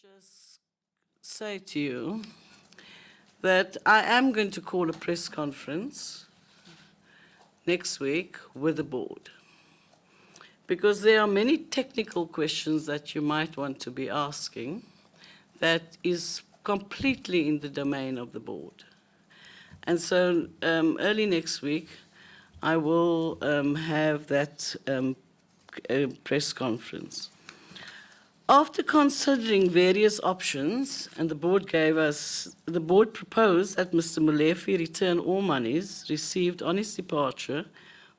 just say to you that I am going to call a press conference next week with the board, because there are many technical questions that you might want to be asking that is completely in the domain of the board. And so early next week, I will have that press conference. After considering various options, and the board proposed that Mr. Molefe return all monies received on his departure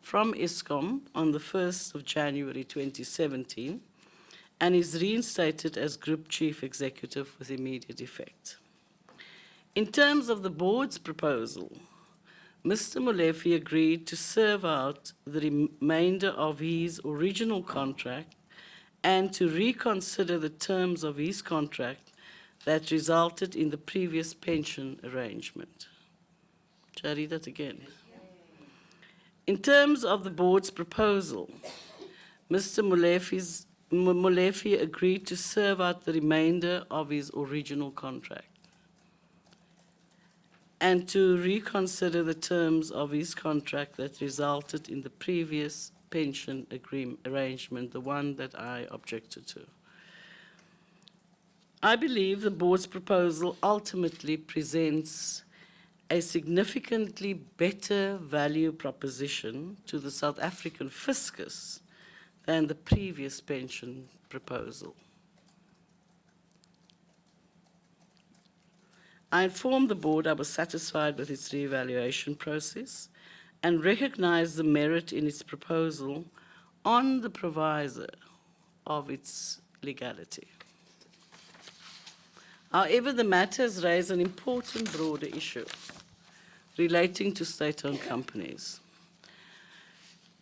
from Eskom on the 1st of January 2017 and is reinstated as Group Chief Executive with immediate effect. In terms of the board's proposal, Mr. Molefe agreed to serve out the remainder of his original contract and to reconsider the terms of his contract that resulted in the previous pension arrangement. Shall I read that again? In terms of the board's proposal, Mr. Molefe agreed to serve out the remainder of his original contract and to reconsider the terms of his contract that resulted in the previous pension arrangement, the one that I objected to. I believe the board's proposal ultimately presents a significantly better value proposition to the South African fiscus than the previous pension proposal. I informed the board I was satisfied with its reevaluation process and recognized the merit in its proposal on the proviso of its legality. However, the matter has raised an important broader issue relating to state-owned companies.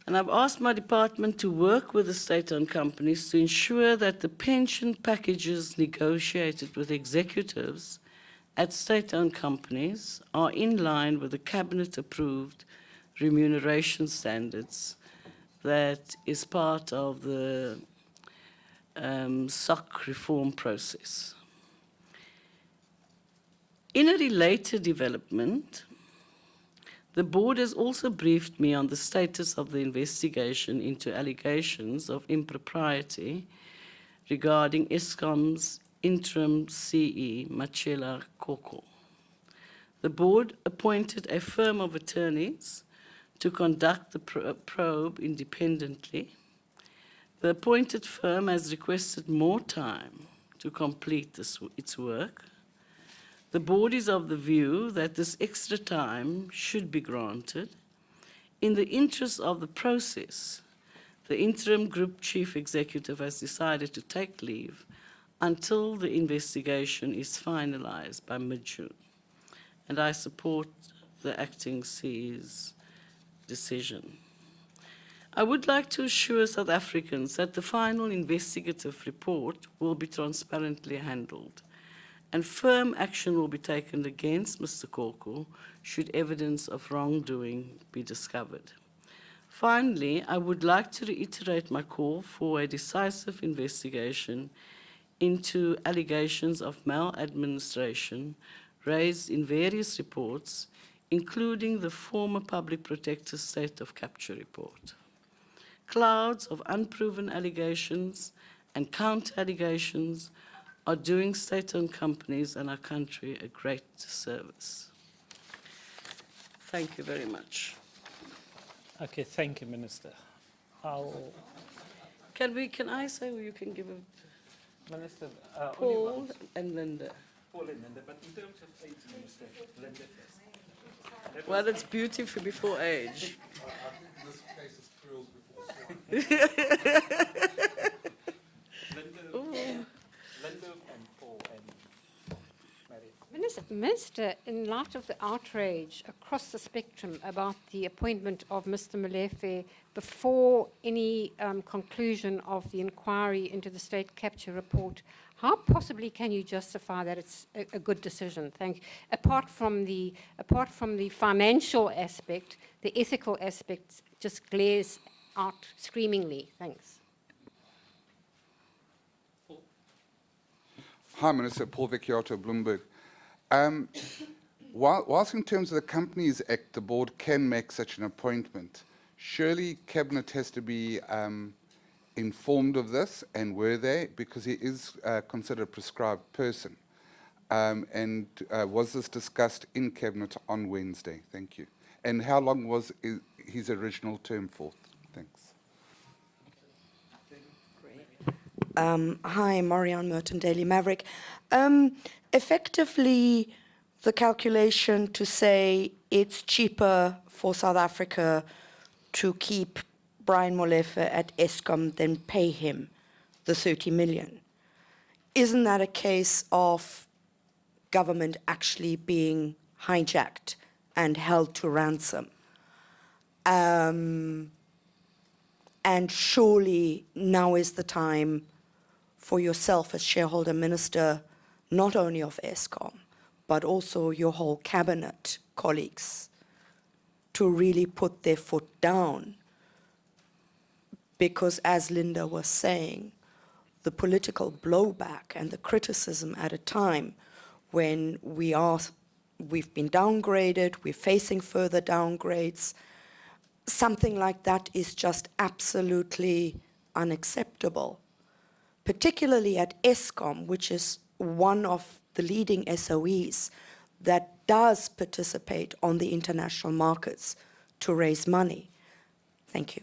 And I've asked my department to work with the state-owned companies to ensure that the pension packages negotiated with executives at state-owned companies are in line with the cabinet-approved remuneration standards that is part of the SOC reform process. In a related development, the board has also briefed me on the status of the investigation into allegations of impropriety regarding Eskom's interim CE, Machela Koko. The board appointed a firm of attorneys to conduct the probe independently. The appointed firm has requested more time to complete its work. The board is of the view that this extra time should be granted. In the interest of the process, the interim group chief executive has decided to take leave until the investigation is finalized by mid-June. And I support the acting CE's decision. I would like to assure South Africans that the final investigative report will be transparently handled, and firm action will be taken against Mr. Koko should evidence of wrongdoing be discovered. Finally, I would like to reiterate my call for a decisive investigation into allegations of maladministration raised in various reports, including the former Public Protector's State of Capture report. Clouds of unproven allegations and counter-allegations are doing state-owned companies and our country a great service. Thank you very much. Okay, thank you, Minister. Can I say, or you can give a Minister, Paul and Linda? Paul and Linda, but in terms of age, Minister, Linda first. Well, it's beautiful before age. I think this case is cruel before Linda and Paul and Mary. Minister, in light of the outrage across the spectrum about the appointment of Mr. Molefe before any conclusion of the inquiry into the state capture report, how possibly can you justify that it's a good decision? Thank you. Apart from the financial aspect, the ethical aspect just glares out screamingly. Thanks. Hi, Minister. Paul Vecchiato, Bloomberg. Whilst in terms of the Companies Act, the board can make such an appointment, surely Cabinet has to be informed of this, and were they? Because he is considered a prescribed person. Was this discussed in Cabinet on Wednesday? Thank you. And how long was his original term for? Thanks. Hi, Marianne Merton, Daily Maverick. Effectively, the calculation to say it's cheaper for South Africa to keep Brian Molefe at Eskom than pay him the 30 million. Isn't that a case of government actually being hijacked and held to ransom? And surely now is the time for yourself as shareholder minister, not only of Eskom, but also your whole cabinet colleagues, to really put their foot down. Because as Linda was saying, the political blowback and the criticism at a time when we've been downgraded, we're facing further downgrades, something like that is just absolutely unacceptable. Particularly at Eskom, which is one of the leading SOEs that does participate on the international markets to raise money. Thank you.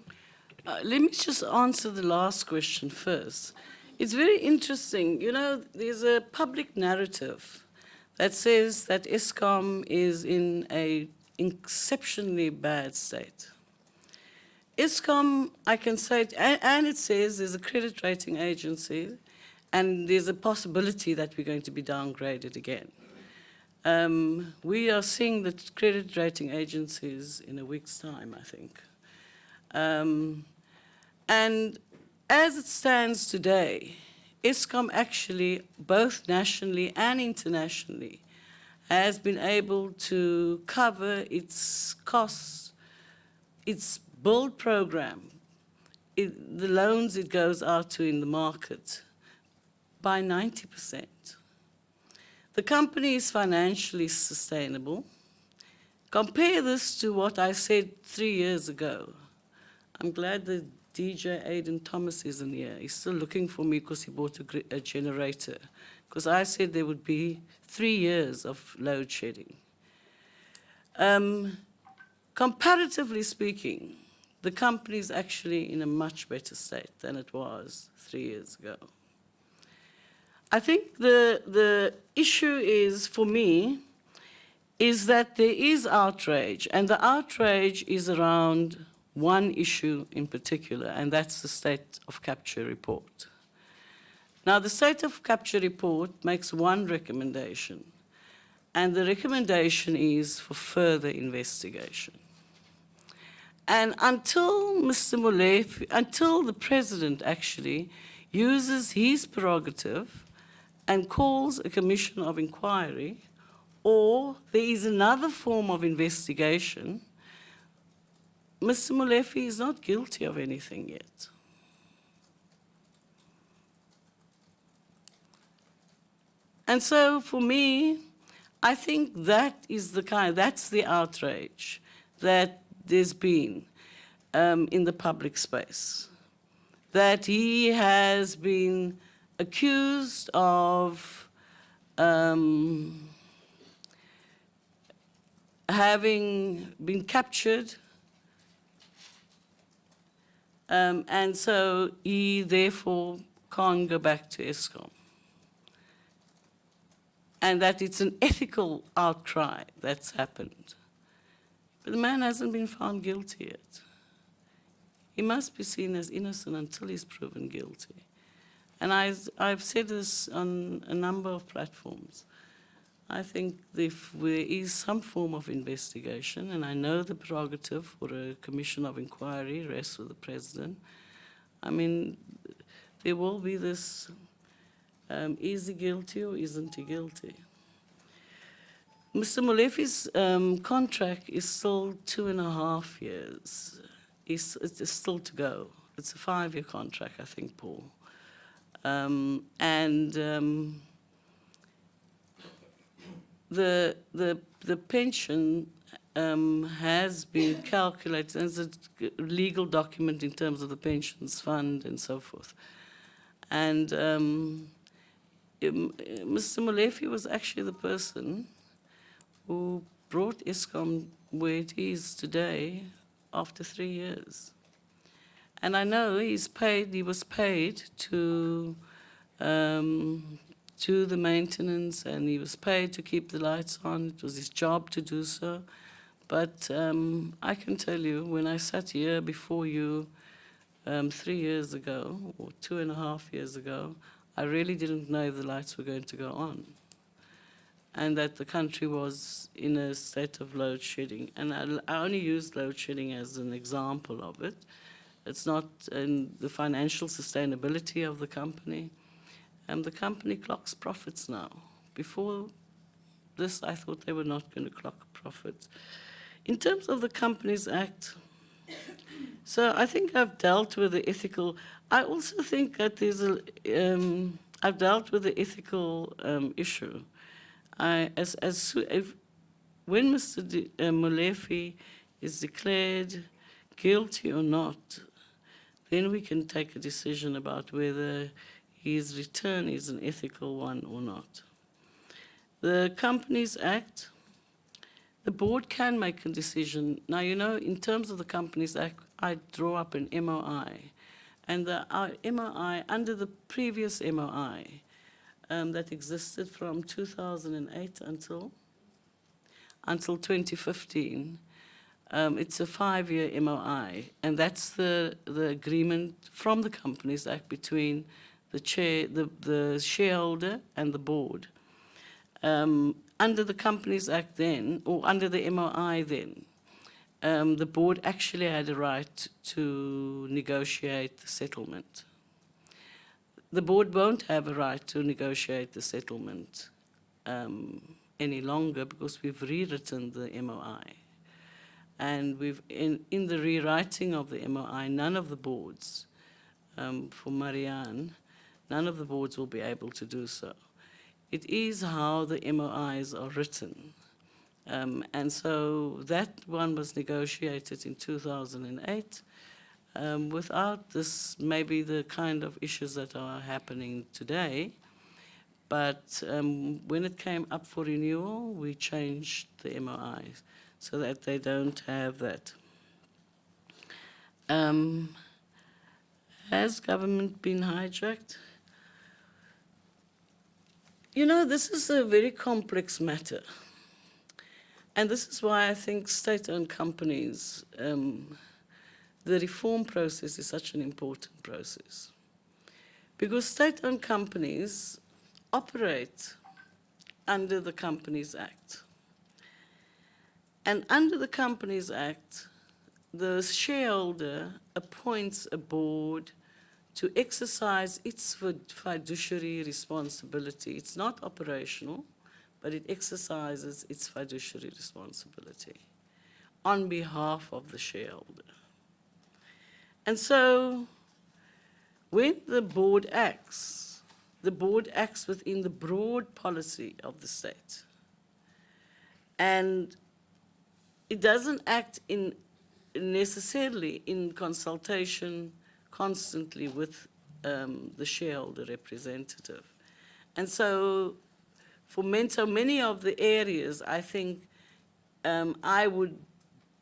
Let me just answer the last question first. It's very interesting. You know, there's a public narrative that says that Eskom is in an exceptionally bad state. Eskom, I can say, and it says there's a credit rating agency, and there's a possibility that we're going to be downgraded again. We are seeing the credit rating agencies in a week's time, I think. And as it stands today, Eskom actually, both nationally and internationally, has been able to cover its costs, its build program, the loans it goes out to in the market, by 90%. The company is financially sustainable. Compare this to what I said 3 years ago. I'm glad that DJ Aidan Thomas isn't here. He's still looking for me because he bought a generator. Because I said there would be 3 years of load shedding. Comparatively speaking, the company is actually in a much better state than it was 3 years ago. I think the issue is, for me, is that there is outrage, and the outrage is around one issue in particular, and that's the State of Capture report. Now, the State of Capture report makes one recommendation, and the recommendation is for further investigation. And until Mr. Molefe, until the President actually uses his prerogative and calls a commission of inquiry, or there is another form of investigation, Mr. Molefe is not guilty of anything yet. And so for me, I think that's the outrage that there's been in the public space. That he has been accused of having been captured, and so he therefore can't go back to Eskom. And that it's an ethical outcry that's happened. But the man hasn't been found guilty yet. He must be seen as innocent until he's proven guilty. And I've said this on a number of platforms. I think if there is some form of investigation, and I know the prerogative for a commission of inquiry rests with the President, I mean, there will be this, is he guilty or isn't he guilty? Mr. Molefe's contract is still 2.5 years. It's still to go. It's a 5-year contract, I think, Paul. the pension has been calculated as a legal document in terms of the pensions fund and so forth. And Mr. Molefe was actually the person who brought Eskom where it is today after 3 years. And I know he was paid to the maintenance, and he was paid to keep the lights on. It was his job to do so. But I can tell you, when I sat here before you 3 years ago, or 2.5 years ago, I really didn't know if the lights were going to go on, and that the country was in a state of load shedding. And I only use load shedding as an example of it. It's not in the financial sustainability of the company. The company clocks profits now. Before this, I thought they were not going to clock profits. In terms of the Companies Act, so I think I've dealt with the ethical. I also think that I've dealt with the ethical issue. When Mr. Molefe is declared guilty or not, then we can take a decision about whether his return is an ethical one or not. The Companies Act, the board can make a decision. Now, you know, in terms of the Companies Act, I draw up an MOI. And our MOI, under the previous MOI that existed from 2008 until 2015, it's a 5-year MOI, and that's the agreement from the Companies Act between the shareholder and the board. Under the Companies Act then, or under the MOI then, the board actually had a right to negotiate the settlement. The board won't have a right to negotiate the settlement any longer because we've rewritten the MOI. And in the rewriting of the MOI, none of the boards, for Marianne, none of the boards will be able to do so. It is how the MOIs are written. And so that one was negotiated in 2008 without this, maybe the kind of issues that are happening today. But when it came up for renewal, we changed the MOIs so that they don't have that. Has government been hijacked? You know, this is a very complex matter. And this is why I think state-owned companies, the reform process is such an important process. Because state-owned companies operate under the Companies Act. And under the Companies Act, the shareholder appoints a board to exercise its fiduciary responsibility. It's not operational, but it exercises its fiduciary responsibility on behalf of the shareholder. And so when the board acts within the broad policy of the state. And it doesn't act necessarily in consultation constantly with the shareholder representative. And so for so many of the areas, I think I would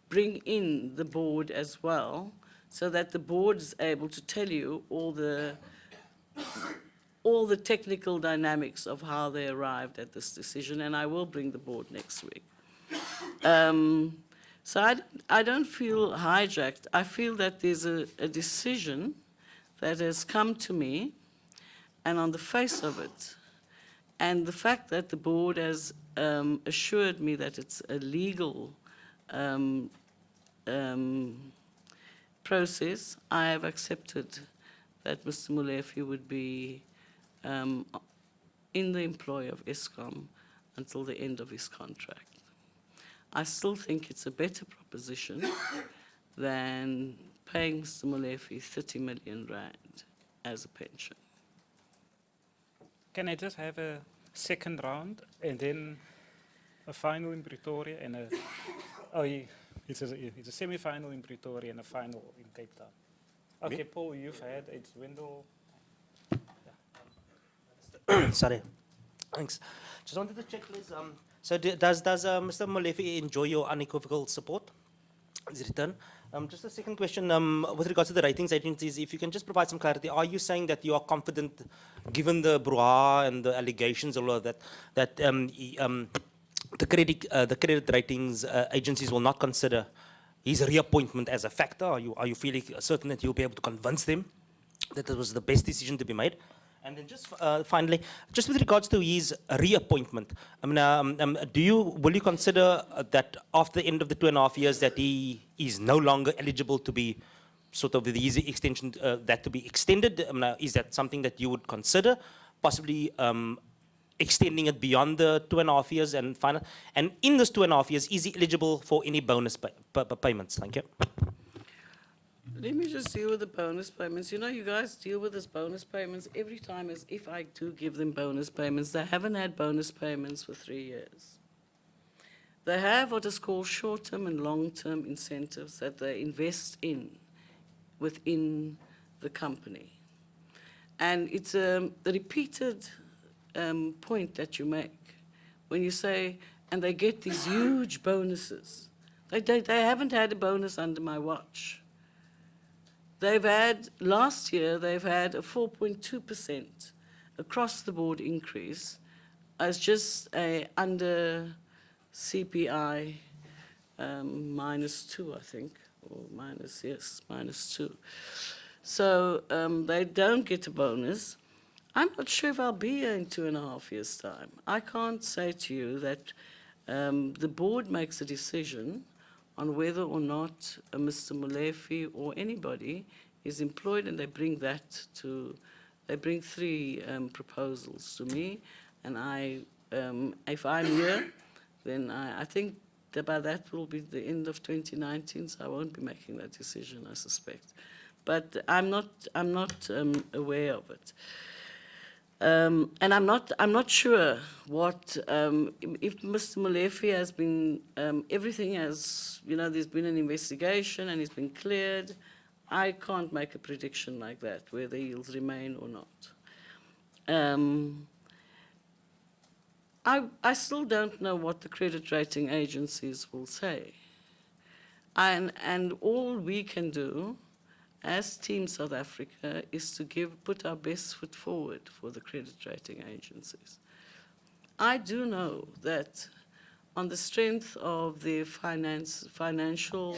bring in the board as well, so that the board is able to tell you all the technical dynamics of how they arrived at this decision, and I will bring the board next week. So I don't feel hijacked. I feel that there's a decision that has come to me, and on the face of it, and the fact that the board has assured me that it's a legal process, I have accepted that Mr. Molefe would be in the employ of Eskom until the end of his contract. I still think it's a better proposition than paying Mr. Molefe 30 million rand as a pension. Can I just have a second round and then a final in Pretoria and a it's a semi-final in Pretoria and a final in Cape Town. Okay, Paul, you've had it's Wendell. Sorry. Thanks. Just wanted to check, please. So does Mr. Molefe enjoy your unequivocal support? His return. Just a second question with regards to the ratings agencies. If you can just provide some clarity, are you saying that you are confident, given the brouhaha and the allegations, all of that, that the credit ratings agencies will not consider his reappointment as a factor? Are you feeling certain that you'll be able to convince them that it was the best decision to be made? And then just finally, just with regards to his reappointment, I mean, will you consider that after the end of the 2.5 years that he is no longer eligible to be sort of with his extension, that to be extended? I mean, is that something that you would consider, possibly extending it beyond the 2.5 years and final? And in this 2.5 years, is he eligible for any bonus payments? Thank you. Let me just deal with the bonus payments. You know, you guys deal with this bonus payments every time as if I do give them bonus payments. They haven't had bonus payments for 3 years. They have what is called short-term and long-term incentives that they invest in within the company. And it's a repeated point that you make when you say, and they get these huge bonuses. They haven't had a bonus under my watch. They've had, last year, they've had a 4.2% across the board increase as just a under CPI -2, I think, or -2. So they don't get a bonus. I'm not sure if I'll be here in 2.5 years' time. I can't say to you that the board makes a decision on whether or not Mr. Molefe or anybody is employed, and they bring they bring 3 proposals to me, and if I'm here, then I think that by that will be the end of 2019, so I won't be making that decision, I suspect. But I'm not aware of it. And I'm not sure what if Mr. Molefe has been everything has, you know, there's been an investigation and he's been cleared. I can't make a prediction like that whether he'll remain or not. I still don't know what the credit rating agencies will say, and all we can do as Team South Africa is to put our best foot forward for the credit rating agencies. I do know that on the strength of their financial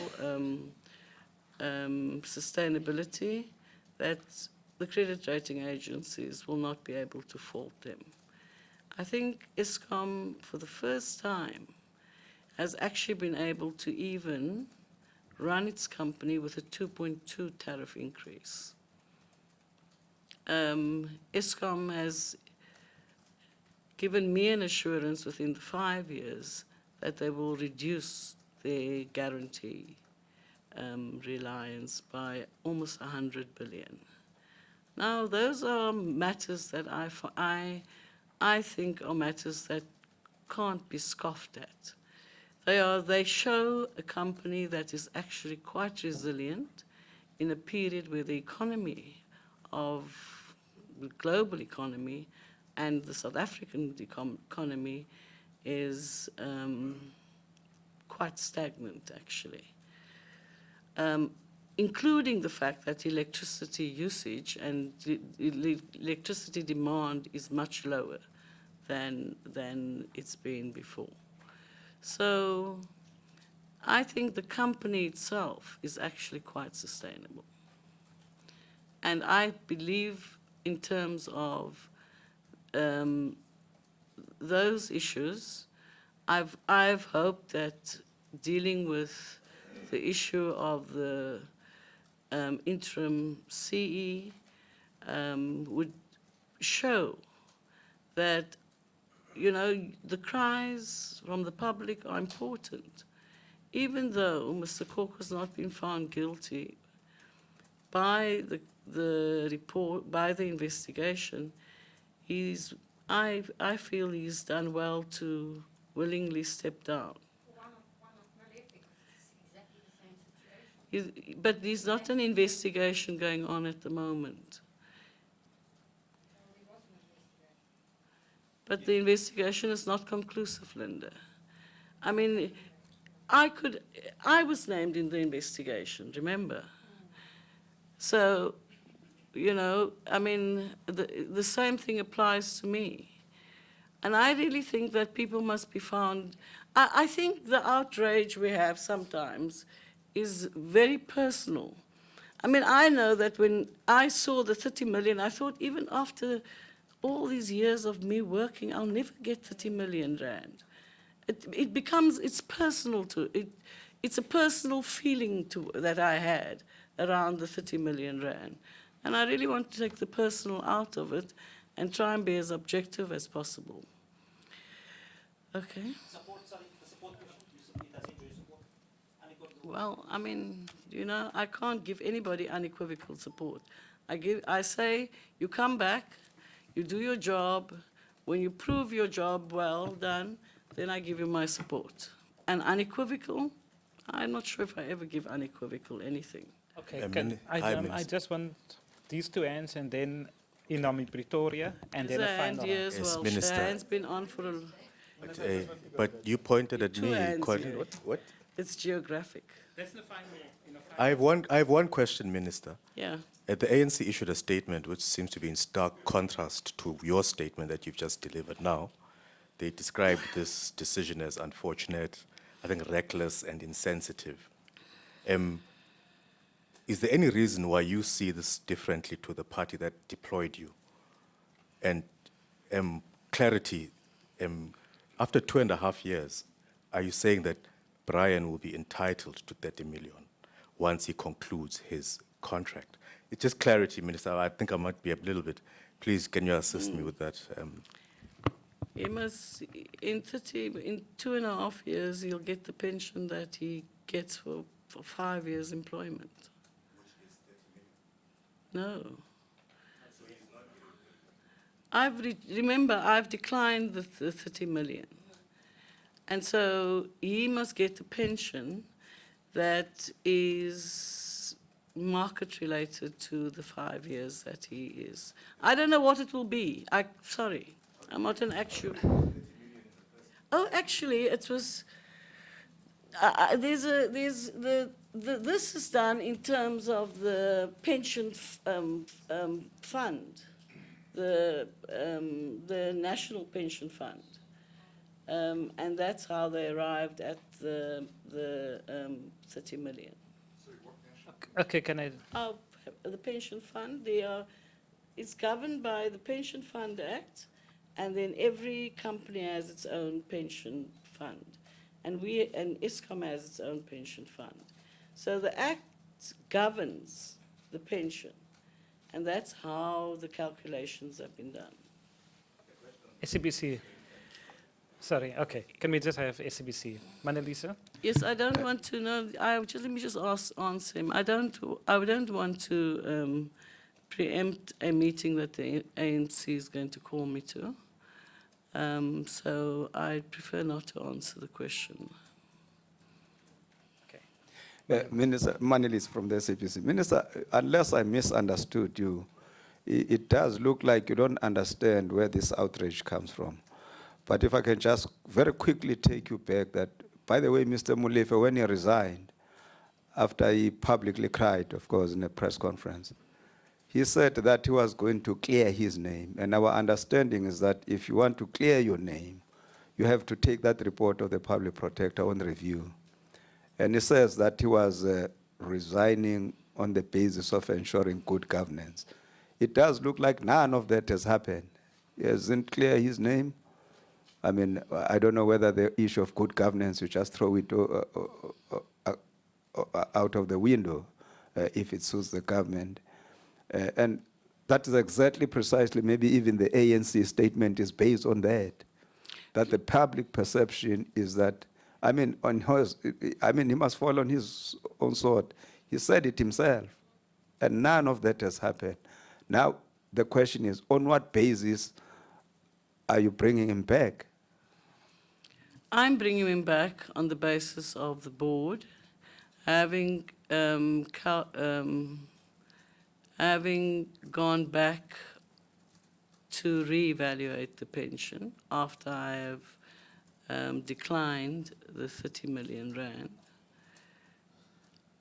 sustainability, that the credit rating agencies will not be able to fault them. I think Eskom, for the first time, has actually been able to even run its company with a 2.2 tariff increase. Eskom has given me an assurance within the 5 years that they will reduce their guarantee reliance by almost 100 billion. Now, those are matters that I think are matters that can't be scoffed at. They show a company that is actually quite resilient in a period where the economy of the global economy and the South African economy is quite stagnant, actually. Including the fact that electricity usage and electricity demand is much lower than it's been before. So I think the company itself is actually quite sustainable. And I believe in terms of those issues, I've hoped that dealing with the issue of the interim CE would show that, you know, the cries from the public are important. Even though Mr. Cork has not been found guilty by the report, by the investigation, I feel he's done well to willingly step down. But there's not an investigation going on at the moment. But the investigation is not conclusive, Linda. I mean, I was named in the investigation, remember? So, you know, I mean, the same thing applies to me. And I really think that people must be found. I think the outrage we have sometimes is very personal. I mean, I know that when I saw the 30 million, I thought even after all these years of me working, I'll never get 30 million rand. It becomes, it's personal to, it's a personal feeling that I had around the 30 million rand. And I really want to take the personal out of it and try and be as objective as possible. Okay. Support, sorry, the support question. You said he does enjoy support. Unequivocal. Well, I mean, you know, I can't give anybody unequivocal support. I say, you come back, you do your job. When you prove your job well done, then I give you my support. And unequivocal, I'm not sure if I ever give unequivocal anything. Okay, Hi, I Minister. just want these two hands and then Inami Pretoria and then a There's final. hand here as Yes, well. Minister. Shane's been on for a... But you pointed at Two me. hands quite- here. What? It's geographic. That's the final. I have one question, Minister. Yeah. The ANC issued a statement which seems to be in stark contrast to your statement that you've just delivered now. They described this decision as unfortunate, I think reckless and insensitive. Is there any reason why you see this differently to the party that deployed you? And clarity, after 2.5 years, are you saying that Brian will be entitled to 30 million once he concludes his contract? It's just clarity, Minister. I think I might be a little bit. Please, can you assist me with that? He must, in 2.5 years, he'll get the pension that he gets for 5 years employment. No. Remember, I've declined the 30 million. And so he must get a pension that is market related to the 5 years that he is. I don't know what it will be. Sorry, I'm not an actual. Oh, actually, it was. This is done in terms of the pension fund, the National Pension Fund. And that's how they arrived at the 30 million. Okay, can I? The pension fund, it's governed by the Pension Fund Act, and then every company has its own pension fund, and Eskom has its own pension fund. So the Act governs the pension, and that's how the calculations have been done. SABC. Sorry, okay. Can we just have SABC? Manelisa? Yes, I don't want to know. Let me just answer him. I don't want to preempt a meeting that the ANC is going to call me to. So I prefer not to answer the question. Okay. Minister, Manelis from the SAPC. Minister, unless I misunderstood you, it does look like you don't understand where this outrage comes from. But if I can just very quickly take you back that, by the way, Mr. Molefe, when he resigned, after he publicly cried, of course, in a press conference, he said that he was going to clear his name. And our understanding is that if you want to clear your name, you have to take that report of the public protector on review. And he says that he was resigning on the basis of ensuring good governance. It does look like none of that has happened. He hasn't cleared his name. I mean, I don't know whether the issue of good governance, you just throw it out of the window if it suits the government. And that is exactly precisely, maybe even the ANC statement is based on that the public perception is that, I mean, he must fall on his own sword. He said it himself, and none of that has happened. Now, the question is, on what basis are you bringing him back? I'm bringing him back on the basis of the board having having gone back to reevaluate the pension after I have declined the 30 million rand.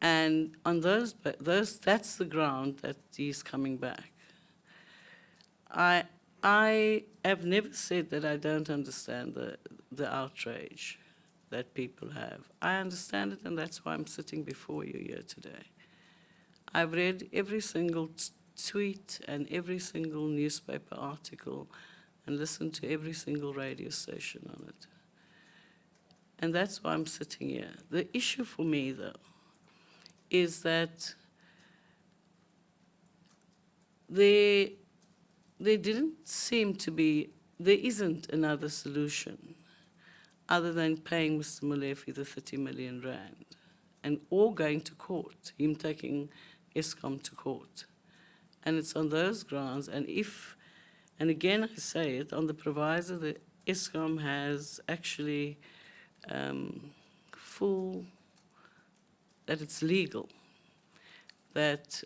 And on those, that's the ground that he's coming back. I have never said that I don't understand the outrage that people have. I understand it, and that's why I'm sitting before you here today. I've read every single tweet and every single newspaper article and listened to every single radio station on it. And that's why I'm sitting here. The issue for me, though, is that there didn't seem to be, there isn't another solution other than paying Mr. Molefe the 30 million rand and or going to court, him taking Eskom to court. And it's on those grounds, and again I say it, on the proviso that Eskom has actually that it's legal, that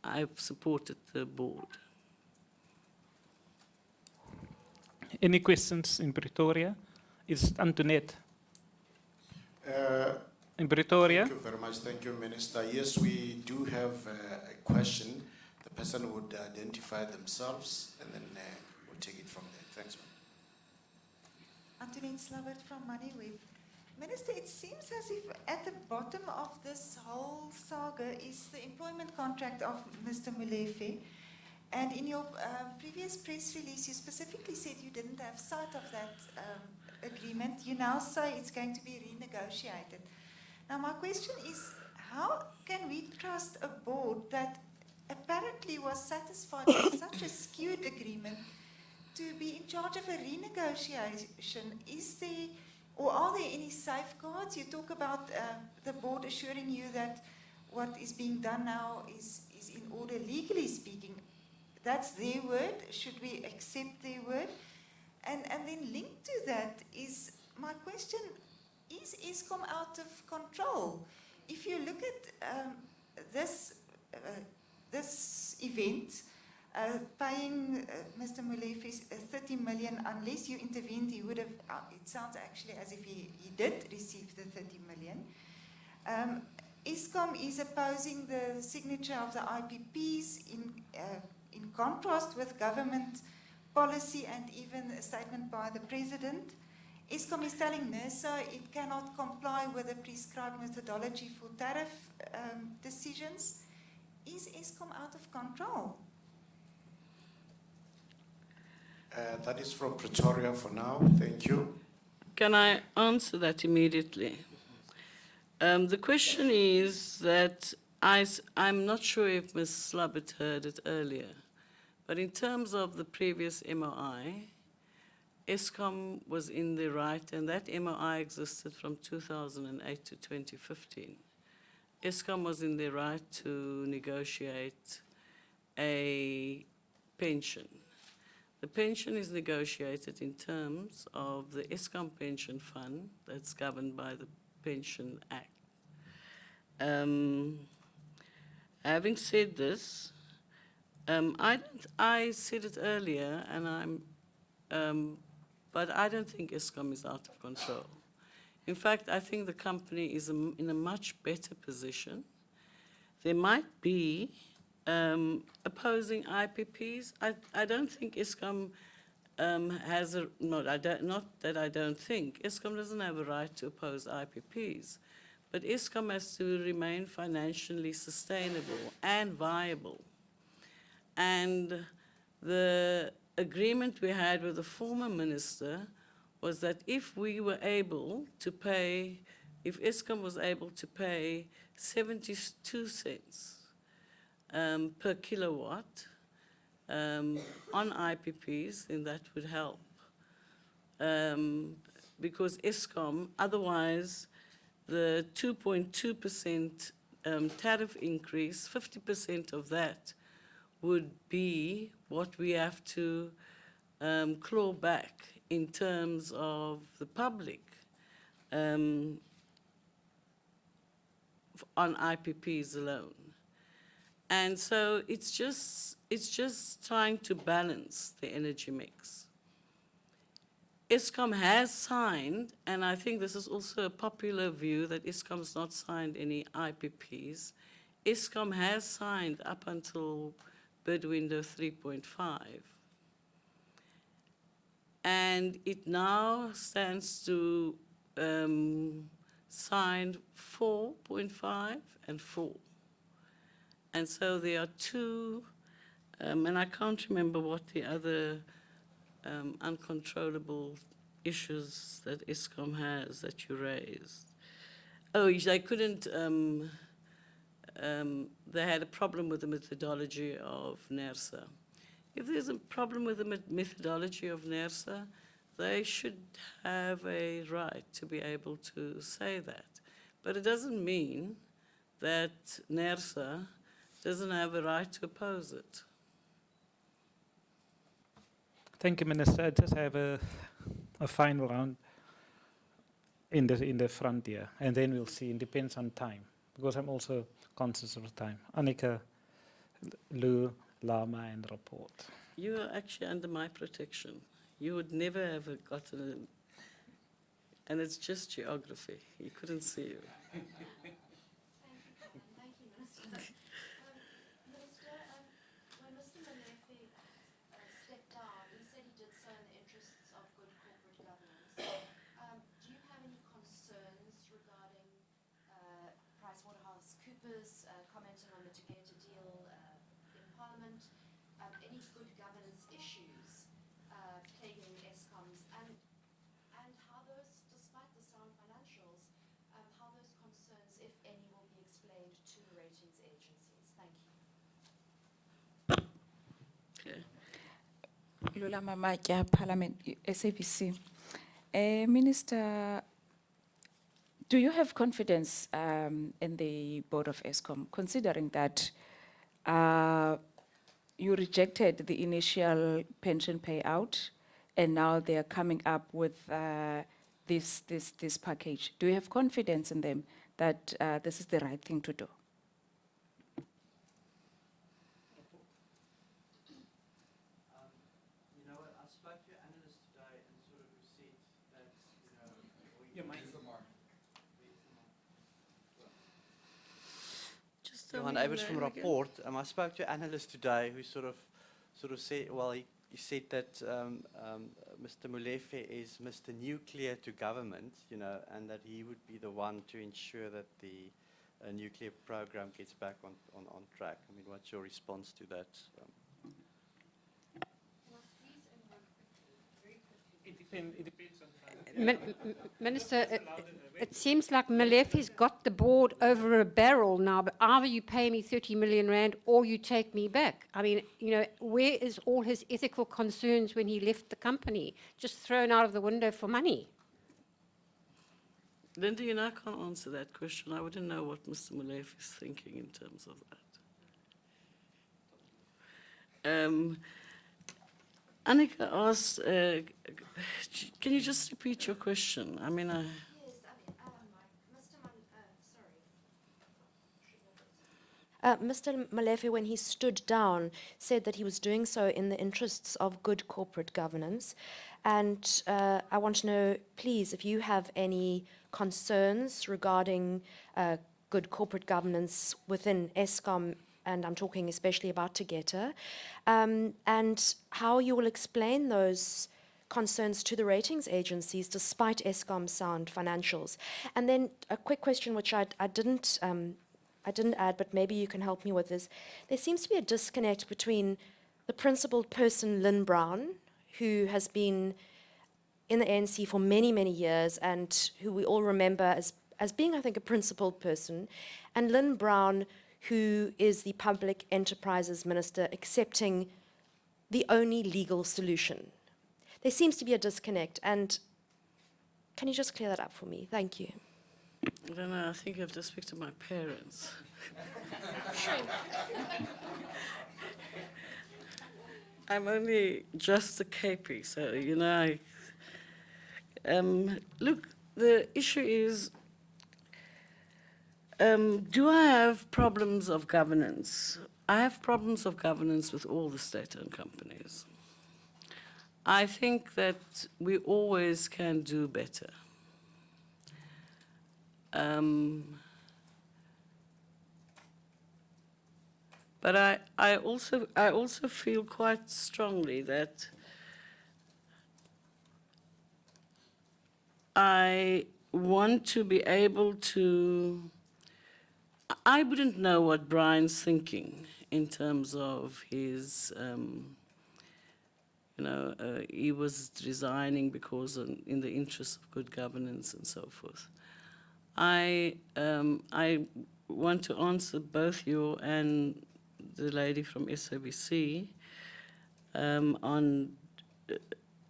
I've supported the board. Any questions in Pretoria? Is Antoinette? In Pretoria? Thank you very much. Thank you, Minister. Yes, we do have a question. The person would identify themselves, and then we'll take it from there. Thanks, ma'am. Antoinette Slabbert from Moneyweb. Minister, it seems as if at the bottom of this whole saga is the employment contract of Mr. Molefe. And in your previous press release, you specifically said you didn't have sight of that agreement. You now say it's going to be renegotiated. Now, my question is, how can we trust a board that apparently was satisfied with such a skewed agreement to be in charge of a renegotiation? Is there, or are there any safeguards? You talk about the board assuring you that what is being done now is in order, legally speaking. That's their word. Should we accept their word? And then linked to that is my question, is Eskom out of control? If you look at this event, paying Mr. Molefe 30 million, unless you intervened, he would have, it sounds actually as if he did receive the 30 million. Eskom is opposing the signature of the IPPs in contrast with government policy and even a statement by the President. Eskom is telling NERSA it cannot comply with the prescribed methodology for tariff decisions. Is Eskom out of control? That is from Pretoria for now. Thank you. Can I answer that immediately? The question is that I'm not sure if Ms. Slabbert heard it earlier, but in terms of the previous MOI, Eskom was in the right, and that MOI existed from 2008 to 2015. Eskom was in the right to negotiate a pension. The pension is negotiated in terms of the Eskom Pension Fund that's governed by the Pension Act. Having said this, I said it earlier, and but I don't think Eskom is out of control. In fact, I think the company is in a much better position. There might be opposing IPPs. I don't think Eskom has a, not that I don't think, Eskom doesn't have a right to oppose IPPs, but Eskom has to remain financially sustainable and viable. And the agreement we had with the former minister was that if we were able to pay, if Eskom was able to pay 72 cents per kilowatt on IPPs, then that would help. Because Eskom, otherwise, the 2.2% tariff increase, 50% of that would be what we have to claw back in terms of the public on IPPs alone. And so it's just trying to balance the energy mix. Eskom has signed, and I think this is also a popular view, that Eskom's not signed any IPPs. Eskom has signed up until bid window 3.5. And it now stands to sign 4.5 and 4. And so there are two, and I can't remember what the other uncontrollable issues that Eskom has that you raised. Oh, they couldn't, they had a problem with the methodology of NERSA. If there's a problem with the methodology of NERSA, they should have a right to be able to say that. But it doesn't mean that NERSA doesn't have a right to oppose it. Thank you, Minister. I just have a final round in the front here, and then we'll see. It depends on time, because I'm also conscious of time. Annika, Lou, Lama, and Rapport. You are actually under my protection. You would never have gotten and it's just geography. He couldn't see you. Thank you, Minister. Minister, when Mr. Molefe stepped down, he said he did so in the interests of good corporate governance. Do you have any concerns regarding PricewaterhouseCoopers commenting on the Together deal in Parliament? Any good governance issues plaguing Eskom's and how those, despite the sound financials, how those concerns, if any, will be explained to the ratings agencies? Thank you. Okay. Lula Mamatya, Parliament, SABC. Minister, do you have confidence in the board of Eskom, considering that you rejected the initial pension payout, and now they are coming up with this package? Do you have confidence in them that this is the right thing to do? You know what, I spoke to your analyst today and sort of said that, you know, Johan Eybers from Rapport. I spoke to an analyst today who sort of said, well, he said that Mr. Molefe is Mr. Nuclear to government, you know, and that he would be the one to ensure that the nuclear program gets back on track. I mean, what's your response to that? It depends on Minister, it seems like Molefe's got the board over a barrel now, but either you pay me 30 million rand or you take me back. I mean, you know, where is all his ethical concerns when he left the company? Just thrown out of the window for money. Linda, you know, I can't answer that question. I wouldn't know what Mr. Molefe is thinking in terms of that. Annika asked, can you just repeat your question? I mean, Yes, Mr. Molefe, when he stood down, said that he was doing so in the interests of good corporate governance. And I want to know, please, if you have any concerns regarding good corporate governance within Eskom, and I'm talking especially about Together, and how you will explain those concerns to the ratings agencies despite Eskom's sound financials. And then a quick question which I didn't add, but maybe you can help me with this. There seems to be a disconnect between the principled person, Lynne Brown, who has been in the ANC for many, many years and who we all remember as being, I think, a principled person, and Lynne Brown, who is the Public Enterprises Minister, accepting the only legal solution. There seems to be a disconnect, and can you just clear that up for me? Thank you. I don't know, I think you have to speak to my parents. I'm only just a KP, so, you know, Look, the issue is, do I have problems of governance? I have problems of governance with all the state-owned companies. I think that we always can do better. But I also feel quite strongly that I want to be able to. I wouldn't know what Brian's thinking in terms of his. He was resigning because in the interest of good governance and so forth. I want to answer both you and the lady from SABC on,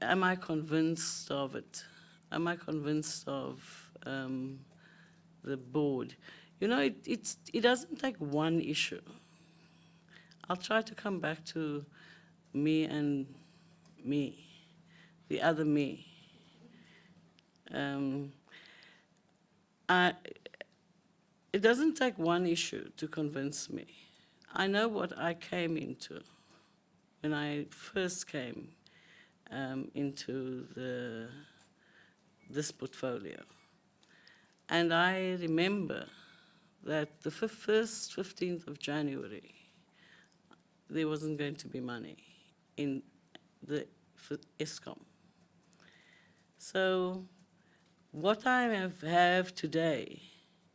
am I convinced of it? Am I convinced of the board? You know, it doesn't take one issue. I'll try to come back to me and me, the other me. It doesn't take one issue to convince me. I know what I came into when I first came into this portfolio. And I remember that the first 15th of January, there wasn't going to be money in the Eskom. So what I have today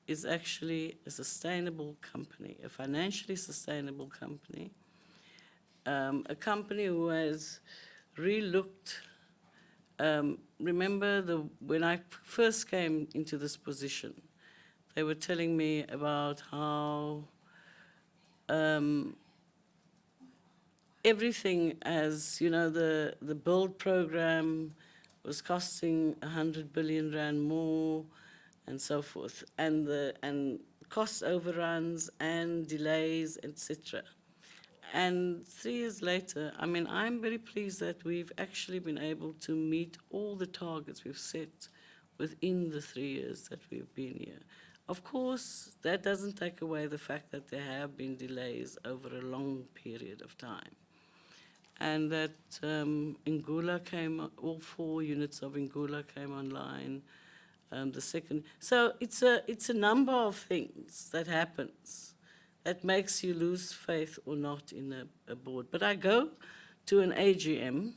is actually a sustainable company, a financially sustainable company, a company who has re-looked. Remember when I first came into this position, they were telling me about how everything, as you know, the build program was costing 100 billion rand more, and so forth, and cost overruns and delays, etc. And 3 years later, I mean, I'm very pleased that we've actually been able to meet all the targets we've set within the 3 years that we've been here. Of course, that doesn't take away the fact that there have been delays over a long period of time. And that Ngula all 4 units of Ngula came online. The second, so it's a number of things that happens that makes you lose faith or not in a board. But I go to an AGM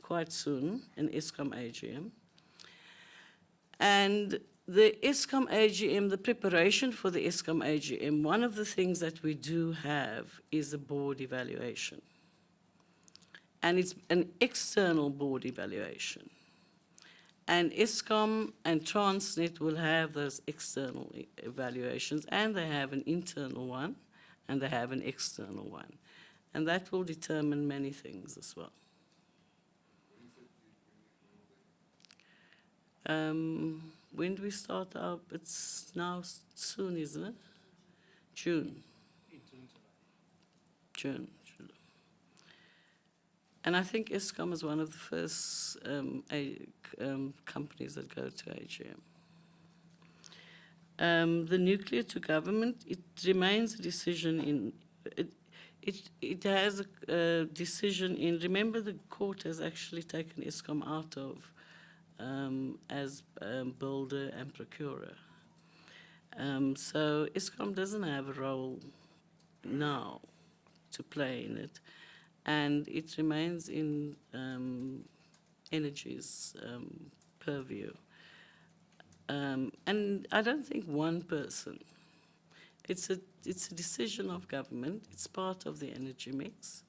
quite soon, an Eskom AGM, and the Eskom AGM, the preparation for the Eskom AGM, one of the things that we do have is a board evaluation. And it's an external board evaluation. And Eskom and Transnet will have those external evaluations, and they have an internal one, and they have an external one. And that will determine many things as well. When do we start up? It's now soon, isn't it? June. June. And I think Eskom is one of the first companies that go to AGM. The nuclear to government, it remains a decision in, it has a decision in, remember the court has actually taken Eskom out of as builder and procurer. So Eskom doesn't have a role now to play in it. And it remains in Energy's purview. And I don't think one person, it's a decision of government, it's part of the energy mix,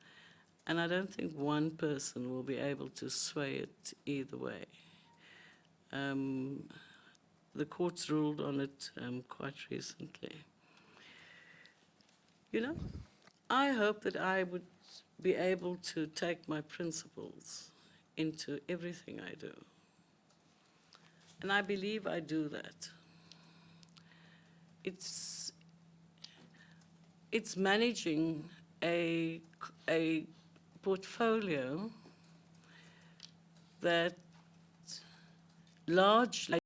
and I don't think one person will be able to sway it either way. The courts ruled on it quite recently. You know, I hope that I would be able to take my principles into everything I do. And I believe I do that. It's managing a portfolio that largely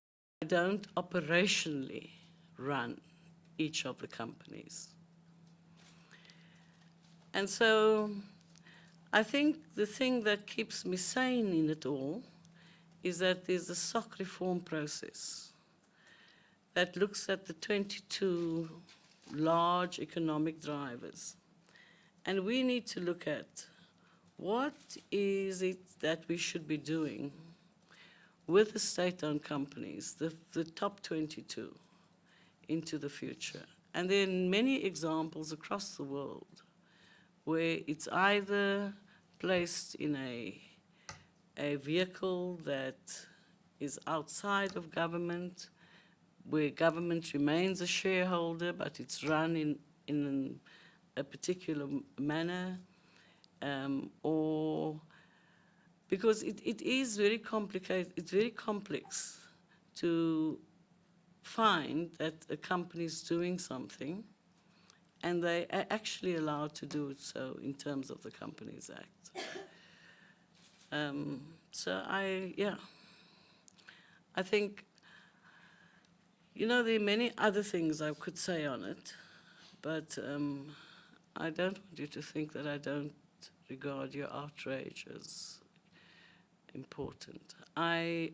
don't operationally run each of the companies. And so I think the thing that keeps me sane in it all is that there's a SOC reform process that looks at the 22 large economic drivers. And we need to look at what is it that we should be doing with the state-owned companies, the top 22, into the future. And there are many examples across the world where it's either placed in a vehicle that is outside of government, where government remains a shareholder, but it's run in a particular manner, or because it is very complicated, it's very complex to find that a company is doing something and they are actually allowed to do it so in terms of the Companies Act. So I think, you know, there are many other things I could say on it, but I don't want you to think that I don't regard your outrage as important. I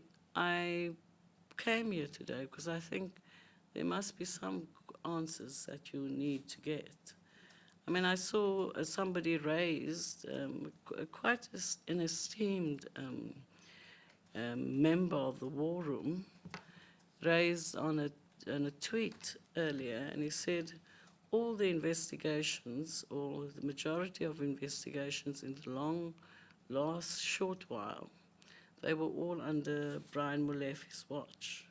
came here today because I think there must be some answers that you need to get. I mean, I saw somebody raised, quite an esteemed member of the War Room, raised on a tweet earlier, and he said all the investigations, or the majority of investigations in the last short while, they were all under Brian Molefe's watch.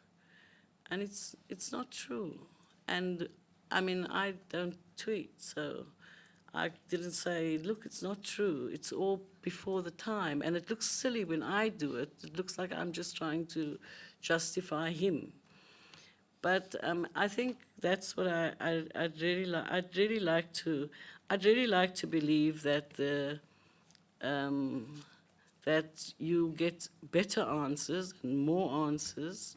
And it's not true. And I mean, I don't tweet, so I didn't say, look, it's not true. It's all before the time. And it looks silly when I do it. It looks like I'm just trying to justify him. But I think that's what I'd really like to believe that that you get better answers and more answers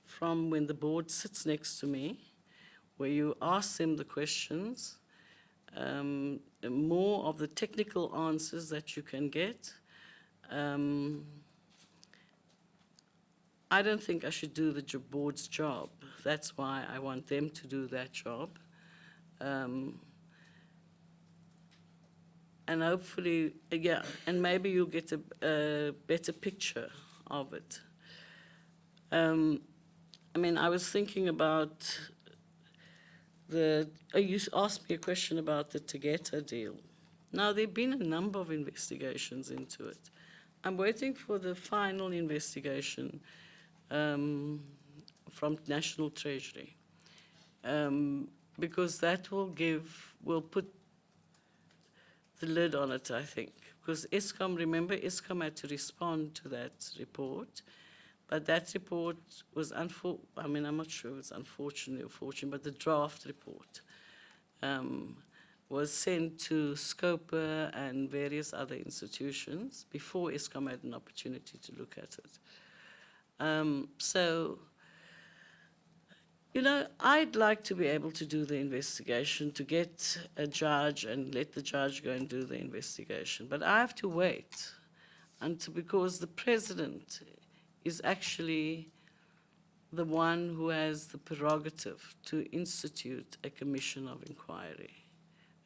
from when the board sits next to me, where you ask them the questions, more of the technical answers that you can get. I don't think I should do the board's job. That's why I want them to do that job. And hopefully, and maybe you'll get a better picture of it. I mean, I was thinking about you asked me a question about the Tegeta deal. Now, there have been a number of investigations into it. I'm waiting for the final investigation from National Treasury, because that will put the lid on it, I think. Because Eskom, remember, Eskom had to respond to that report, but that report was, I'm not sure it was unfortunate or fortunate, but the draft report was sent to Scopa and various other institutions before Eskom had an opportunity to look at it. So, you know, I'd like to be able to do the investigation, to get a judge and let the judge go and do the investigation. But I have to wait because the president is actually the one who has the prerogative to institute a commission of inquiry,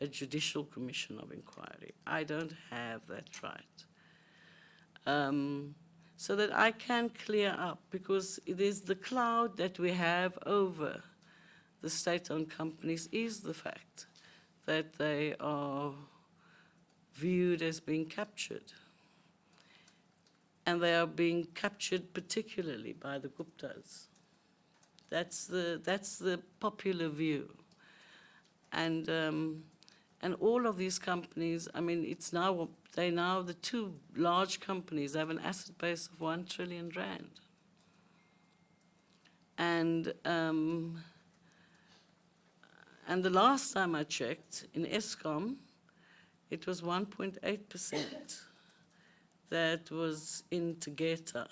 a judicial commission of inquiry. I don't have that right. So that I can clear up, because it is the cloud that we have over the state-owned companies is the fact that they are viewed as being captured. And they are being captured particularly by the Guptas. That's the popular view. And all of these companies, I mean, the two large companies have an asset base of 1 trillion rand. And the last time I checked, in Eskom, it was 1.8% that was in Tegeta.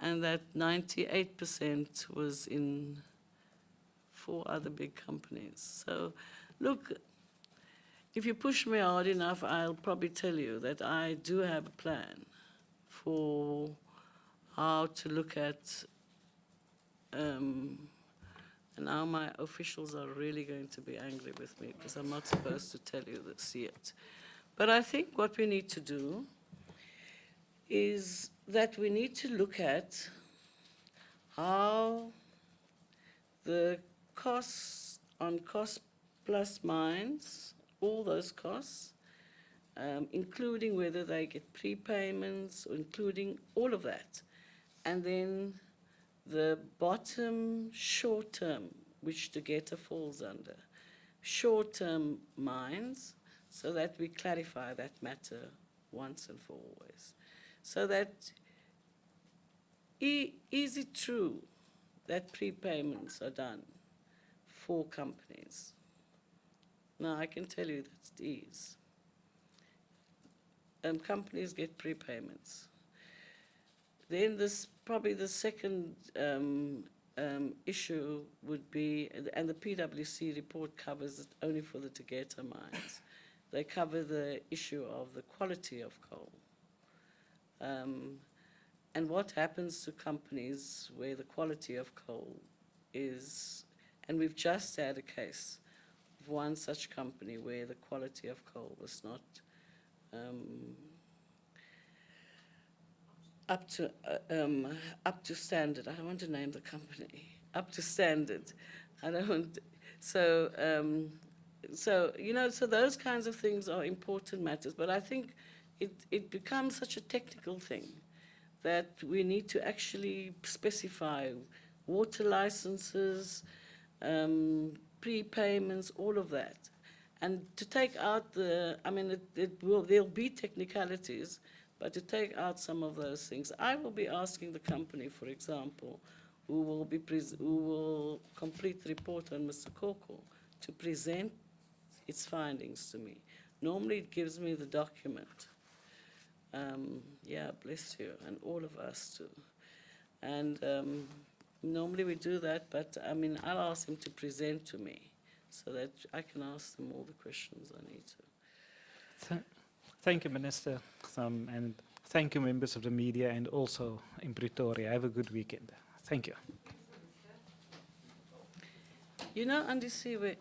and that 98% was in 4 other big companies. So, look, if you push me hard enough, I'll probably tell you that I do have a plan for how to look at, and now my officials are really going to be angry with me because I'm not supposed to tell you this yet. But I think what we need to do is that we need to look at how the costs on cost plus mines, all those costs, including whether they get prepayments, or including all of that. And then the bottom short term, which Together falls under, short term mines, so that we clarify that matter once and for always. So that, is it true that prepayments are done for companies? No, I can tell you that it is. Companies get prepayments. Then this, probably the second issue would be, and the PwC report covers it only for the Together mines. They cover the issue of the quality of coal. And what happens to companies where the quality of coal is, and we've just had a case of one such company where the quality of coal was not up to standard. I don't want to name the company. Up to standard. I don't. So you know, so those kinds of things are important matters. But I think it becomes such a technical thing that we need to actually specify water licenses, prepayments, all of that. And to take out the, I mean, there'll be technicalities, but to take out some of those things. I will be asking the company, for example, who will complete the report on Mr. Koko, to present its findings to me. Normally it gives me the document. Yeah, bless you, and all of us too. And normally we do that, but I mean, I'll ask him to present to me so that I can ask them all the questions I need to. Thank you, Minister, and thank you, members of the media, and also in Pretoria. Have a good weekend. Thank you. You know, Andisiwe,